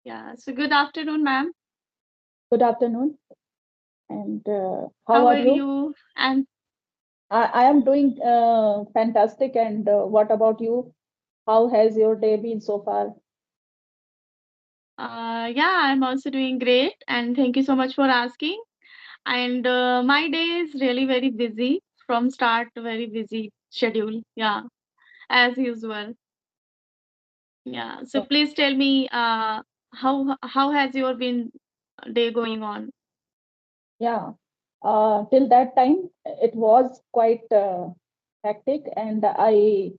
Yeah. So good afternoon, ma'am. Good afternoon. And how How are are you? you? And I am doing fantastic. And what about you? How has your day been so far? yeah, I'm also doing great. And thank you so much for asking. And my day is really very busy from start, very busy schedule. Yeah, as usual. Yeah. So Oh, please tell me, how has your been day going on? yeah. Till that time, it was quite hectic, and I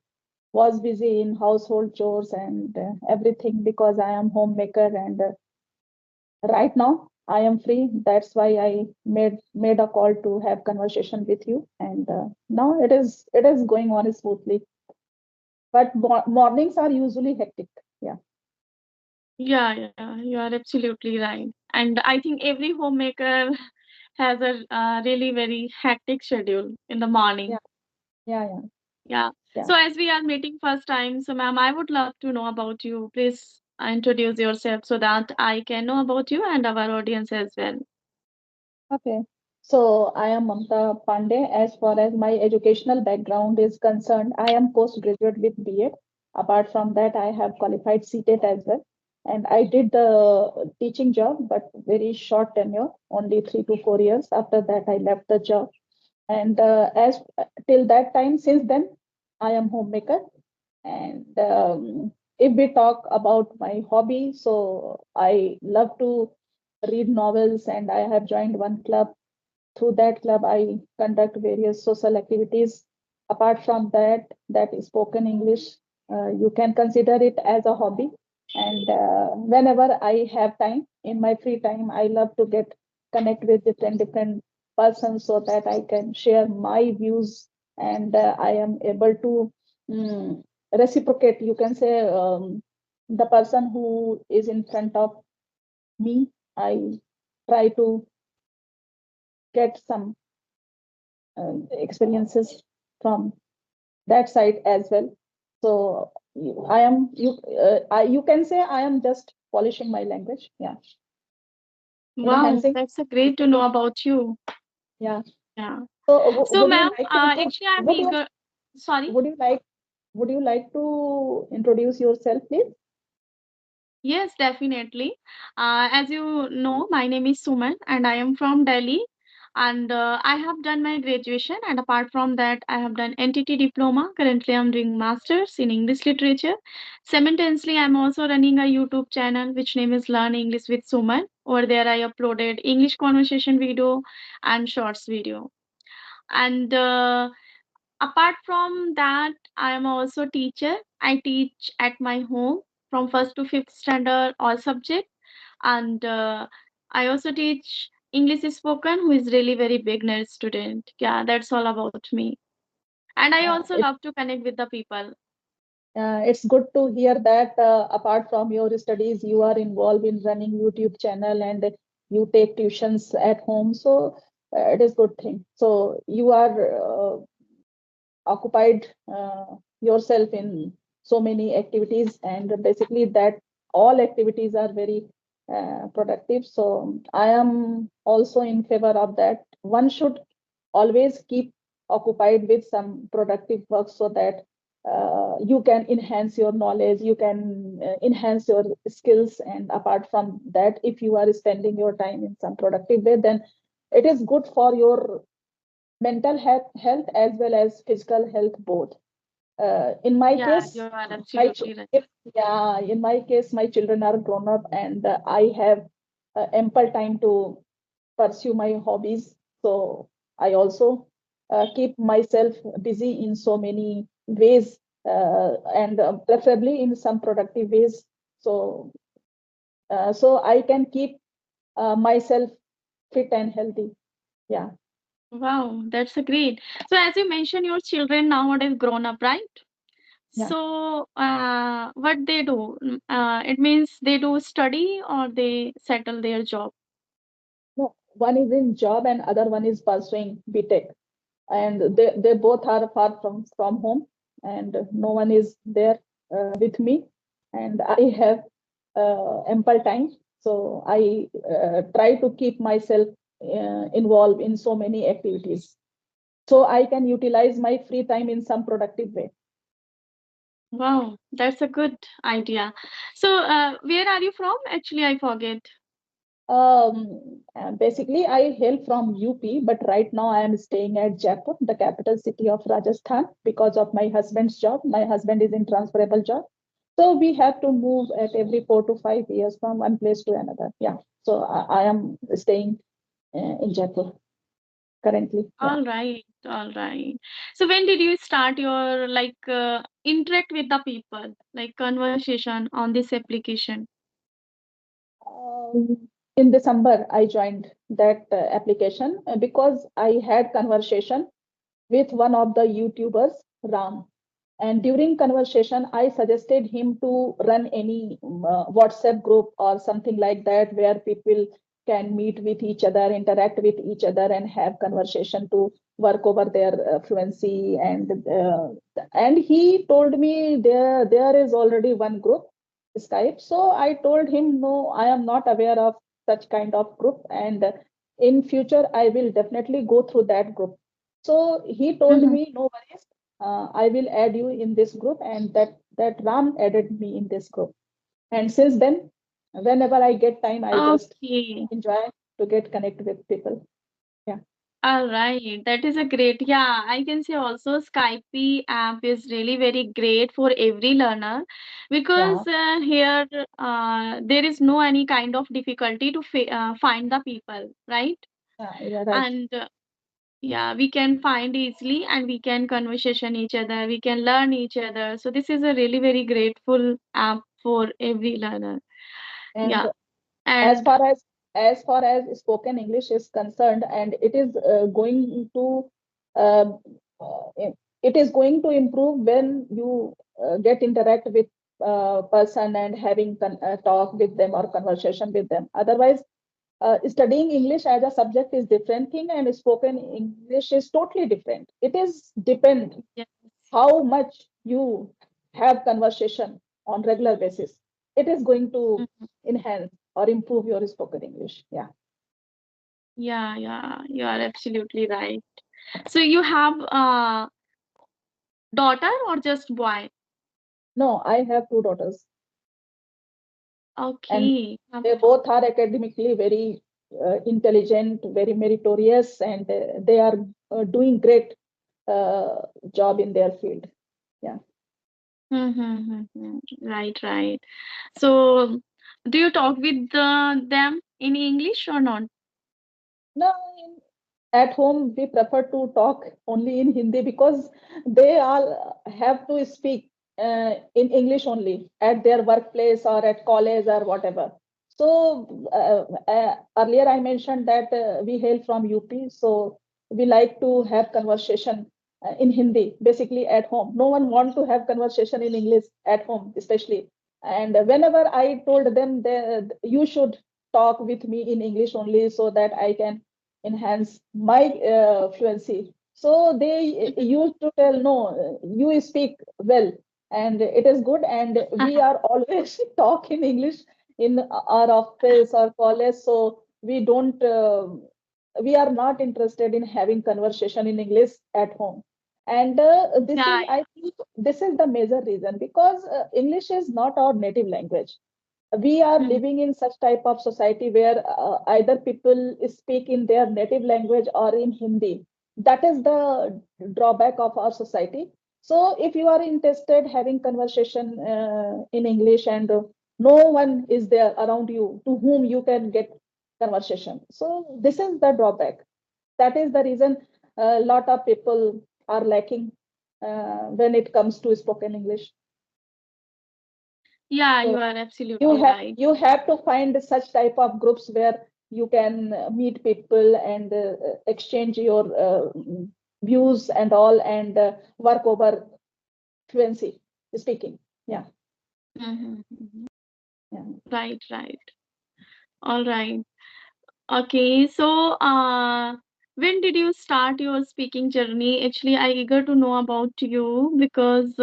was busy in household chores and everything because I am homemaker. And right now, I am free. That's why I made a call to have conversation with you. And now it is going on smoothly. But mornings are usually hectic. Yeah. Yeah, you are absolutely right. And I think every homemaker has a really very hectic schedule in the Yeah. morning. Yeah. Yeah. Yeah. Yeah. So as we are meeting first time, so ma'am, I would love to know about you. Please introduce yourself so that I can know about you and our audience as well. Okay. So I am Mamta Pandey. As far as my educational background is concerned, I am postgraduate with BEd. Apart from that, I have qualified CTET as well. And I did the teaching job, but very short tenure, only 3 to 4 years. After that, I left the job. And as till that time, since then, I am homemaker. And if we talk about my hobby, so I love to read novels, and I have joined one club. Through that club, I conduct various social activities. Apart from that, that is spoken English. You can consider it as a hobby. And whenever I have time in my free time, I love to get connect with different persons so that I can share my views, and I am able to reciprocate. You can say the person who is in front of me. I try to get some experiences from that side as well. So I am you can say I am just polishing my language. Yeah, Wow, enhancing. that's a great to know about you. Yeah. Yeah. So So would you ma'am, like to intro? actually I'm Would you eager. Sorry. would you like would you like to introduce yourself, please? Yes, definitely. As you know, my name is Suman and I am from Delhi. And I have done my graduation, and apart from that, I have done NTT diploma. Currently, I'm doing masters in English literature. Simultaneously, I'm also running a YouTube channel which name is Learn English with Suman. Over there, I uploaded English conversation video and shorts video. And apart from that, I am also teacher. I teach at my home from first to fifth standard all subject, and I also teach English spoken, who is really very beginner student. Yeah, that's all about me. And I Uh, also it, love to connect with the people. it's good to hear that apart from your studies, you are involved in running YouTube channel and you take tuitions at home. So it is good thing. So you are occupied yourself in so many activities, and basically that all activities are very productive. So I am also in favor of that. One should always keep occupied with some productive work so that you can enhance your knowledge, you can enhance your skills. And apart from that, if you are spending your time in some productive way, then it is good for your mental health as well as physical health both. In my Yeah, case, you are my absolutely right. if yeah, in my case, my children are grown up, and I have ample time to pursue my hobbies. So I also keep myself busy in so many ways, and preferably in some productive ways. So so I can keep myself fit and healthy. Yeah, Wow, that's a great. So as you mentioned, your children nowadays grown up, right? yeah. So what they do? It means they do study or they settle their job. No, one is in job and other one is pursuing BTech, and they both are far from home, and no one is there with me, and I have ample time. So I try to keep myself involved in so many activities so I can utilize my free time in some productive way. Wow, that's a good idea. So, where are you from? Actually, I forget. Basically, I hail from UP, but right now I am staying at Jaipur, the capital city of Rajasthan, because of my husband's job. My husband is in transferable job. So we have to move at every 4 to 5 years from one place to another. Yeah. So I am staying in Jaipur currently. Yeah. All right, all right. So, when did you start your interact with the people, like conversation on this application? In December, I joined that application because I had conversation with one of the YouTubers, Ram. And during conversation, I suggested him to run any WhatsApp group or something like that where people can meet with each other, interact with each other, and have conversation to work over their fluency. And he told me there is already one group, Skype. So I told him, no, I am not aware of such kind of group, and in future I will definitely go through that group. So he told Mm-hmm. me, no worries, I will add you in this group, and that Ram added me in this group. And since then, whenever I get time, I just Okay. enjoy to get connect with people. Yeah, All right, that is a great. Yeah, I can say also Skype app is really very great for every learner yeah, because here there is no any kind of difficulty to find the people, right? yeah, right. And yeah, we can find easily and we can conversation each other, we can learn each other. So this is a really very grateful app for every learner. And Yeah, as and far as spoken English is concerned, and it is going to uh, it is going to improve when you get interact with person and having talk with them or conversation with them. Otherwise, studying English as a subject is different thing, and spoken English is totally different. It is depend yes. how much you have conversation on regular basis. It is going to Mhm. enhance or improve your spoken English. Yeah. Yeah, yeah, you are absolutely right. So you have daughter or just boy? No, I have two daughters, and Okay. they both are academically very intelligent, very meritorious, and they are doing great uh, job in their field. Yeah. Right, right. So do you talk with them in English or not? No, at home we prefer to talk only in Hindi because they all have to speak in English only at their workplace or at college or whatever. So earlier I mentioned that we hail from UP, so we like to have conversation in Hindi, basically at home. No one want to have conversation in English at home, especially. And whenever I told them that you should talk with me in English only so that I can enhance my fluency. So they used to tell, no, you speak well, and it is good, and we are always talk in English in our office or college. So we don't, we are not interested in having conversation in English at home. And this Yeah, is, I think, this is the major reason because English is not our native language. We are yeah. living in such type of society where either people speak in their native language or in Hindi. That is the drawback of our society. So if you are interested having conversation in English, and no one is there around you to whom you can get conversation, so this is the drawback. That is the reason a lot of people are lacking when it comes to spoken English. Yeah, you So are you absolutely have right. you have to find such type of groups where you can meet people and exchange your views and all, and work over fluency speaking. Yeah, Mm-hmm. yeah. Right, right. All right. Okay, so when did you start your speaking journey? Actually, I eager to know about you because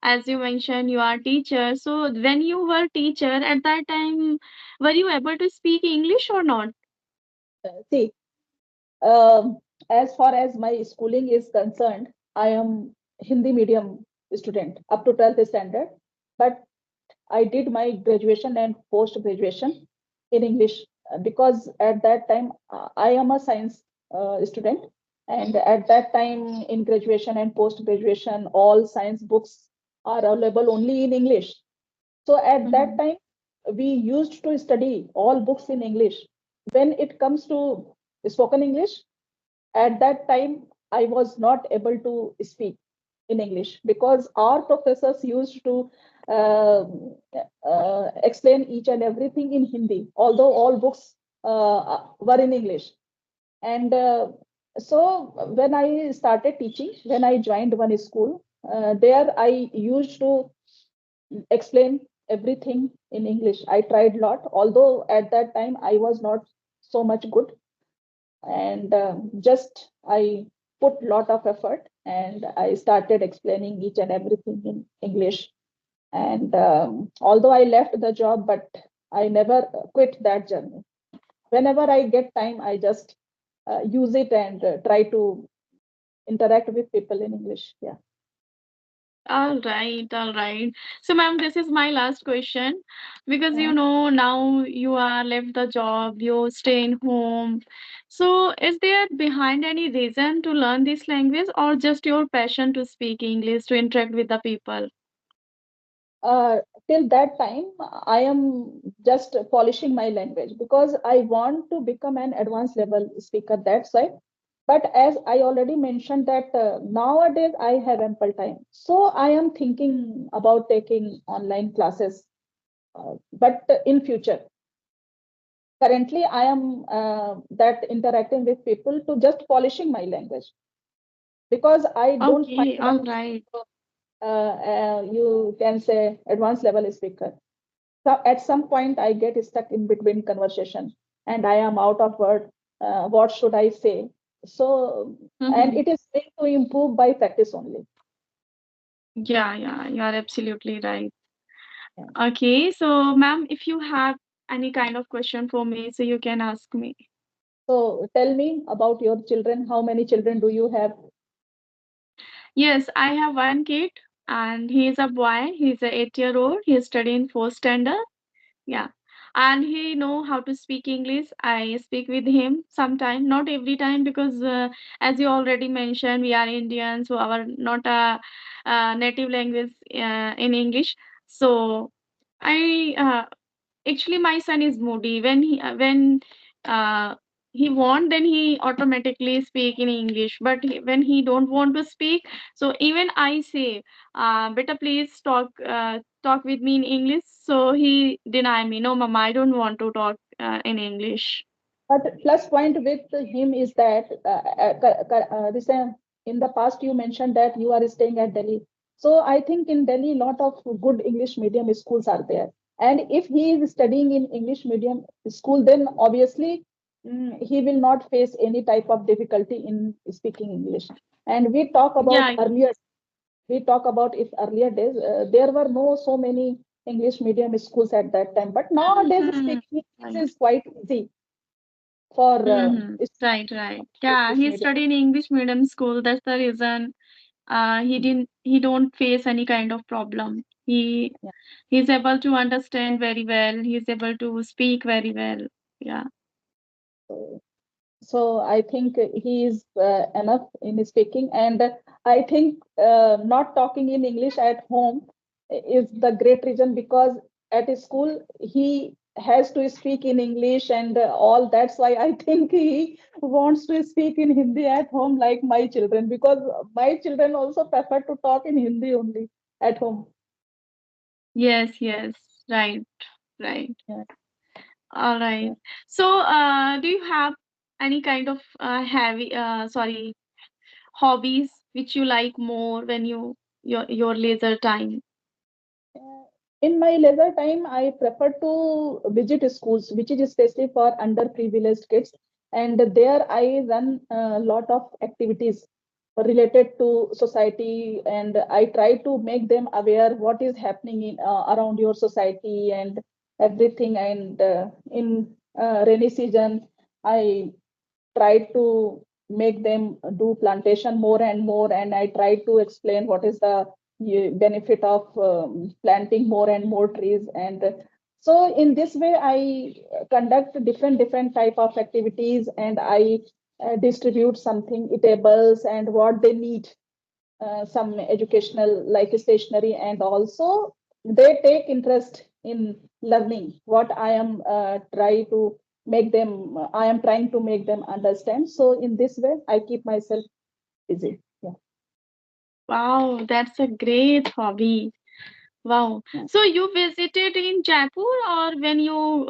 as you mentioned, you are teacher. So when you were teacher at that time, were you able to speak English or not? See, um, as far as my schooling is concerned, I am Hindi medium student up to 12th standard, but I did my graduation and post graduation in English because at that time I am a science student, and at that time in graduation and post graduation, all science books are available only in English. So at that Mhm. time, we used to study all books in English. When it comes to spoken English, at that time, I was not able to speak in English because our professors used to uh, explain each and everything in Hindi, although all books were in English. And so when I started teaching, when I joined one school, there I used to explain everything in English. I tried a lot, although at that time I was not so much good, and just I put lot of effort and I started explaining each and everything in English. And although I left the job, but I never quit that journey. Whenever I get time, I just use it and try to interact with people in English. Yeah. All right, all right. So, ma'am, this is my last question because Uh, now you are left the job, you stay in home. So, is there behind any reason to learn this language or just your passion to speak English, to interact with the people? uh, till that time I am just polishing my language because I want to become an advanced level speaker, that's why. But as I already mentioned that nowadays I have ample time, so I am thinking about taking online classes, but in future currently I am that interacting with people to just polishing my language because I don't Okay, find all myself right. you can say advanced level speaker. So at some point, I get stuck in between conversation and I am out of word. What should I say? So, and Mm-hmm. it is going to improve by practice only. Yeah, yeah, you are absolutely right. Yeah. Okay, so ma'am, if you have any kind of question for me, so you can ask me. So tell me about your children. How many children do you have? Yes, I have one kid and he is a boy. He's a 8-year-old. He's studying fourth standard. Yeah. And he know how to speak English. I speak with him sometime, not every time because as you already mentioned, we are Indians, so our not a native language in English. So I actually my son is moody when he want then he automatically speak in English but when he don't want to speak so even I say better please talk with me in English so he deny me no mama I don't want to talk in English. But plus point with him is that in the past you mentioned that you are staying at Delhi. So I think in Delhi, lot of good English medium schools are there. And if he is studying in English medium school, then obviously he will not face any type of difficulty in speaking English. And Yeah. we talk about if earlier days there were no so many English medium schools at that time. But nowadays Mhm. speaking English Right. is quite easy for Right, right. Yeah, English he medium. studied in English medium school. That's the reason he don't face any kind of problem. Yeah. He's able to understand very well. He's able to speak very well. Yeah. So, so I think he is enough in speaking, and I think not talking in English at home is the great reason because at his school he has to speak in English and all. That's why I think he wants to speak in Hindi at home like my children because my children also prefer to talk in Hindi only at home. Yes, yes. Right, right. Yeah, All right. yeah. So, do you have any kind of hobbies which you like more when your leisure time? Uh, In my leisure time, I prefer to visit schools, which is especially for underprivileged kids. and there I run a lot of activities related to society, and I try to make them aware what is happening in around your society and everything. And in rainy season, I try to make them do plantation more and more, and I try to explain what is the benefit of planting more and more trees. And so in this way I conduct different type of activities, and I distribute something eatables and what they need, some educational like stationery, and also they take interest in learning what I am trying to make them understand. So in this way I keep myself busy. Yeah, Wow, that's a great hobby. Wow. yeah. So you visited in Jaipur, or when you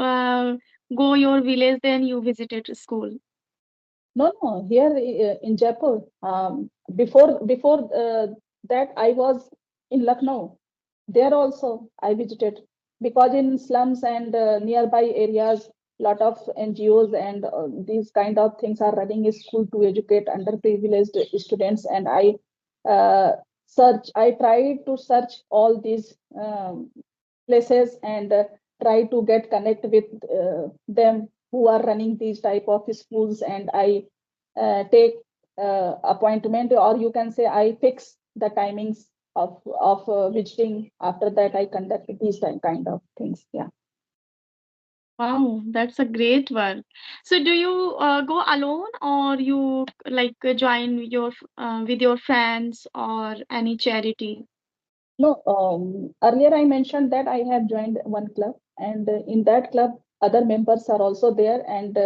go your village, then you visited school? No, here in Jaipur. Before that, I was in Lucknow. There also I visited, because in slums and nearby areas, lot of NGOs and these kind of things are running a school to educate underprivileged students. And uh, I try to search all these places, and try to get connect with them who are running these type of schools. And I take appointment, or you can say I fix the timings of visiting. After that I conduct these kind of things. Yeah. Wow, that's a great one. So do you go alone, or you like join with your friends or any charity? No, earlier I mentioned that I have joined one club, and in that club other members are also there, and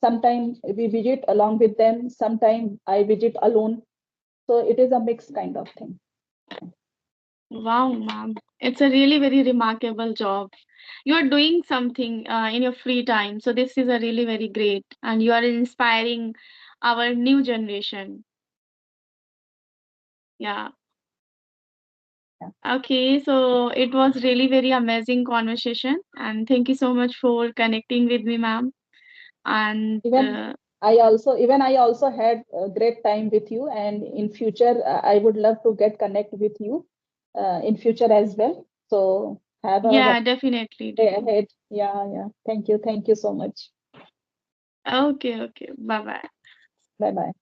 sometimes we visit along with them, sometimes I visit alone. So it is a mixed kind of thing. Wow, ma'am. It's a really very remarkable job. You are doing something in your free time. So this is a really very great, and you are inspiring our new generation. Yeah. Yeah. Okay, so it was really very amazing conversation, and thank you so much for connecting with me, ma'am. And Even I also had a great time with you, and in future I would love to get connect with you in future as well. So have a yeah, wonderful definitely, day definitely. ahead. Yeah, yeah. Thank you so much. Okay, okay. Bye bye. Bye bye.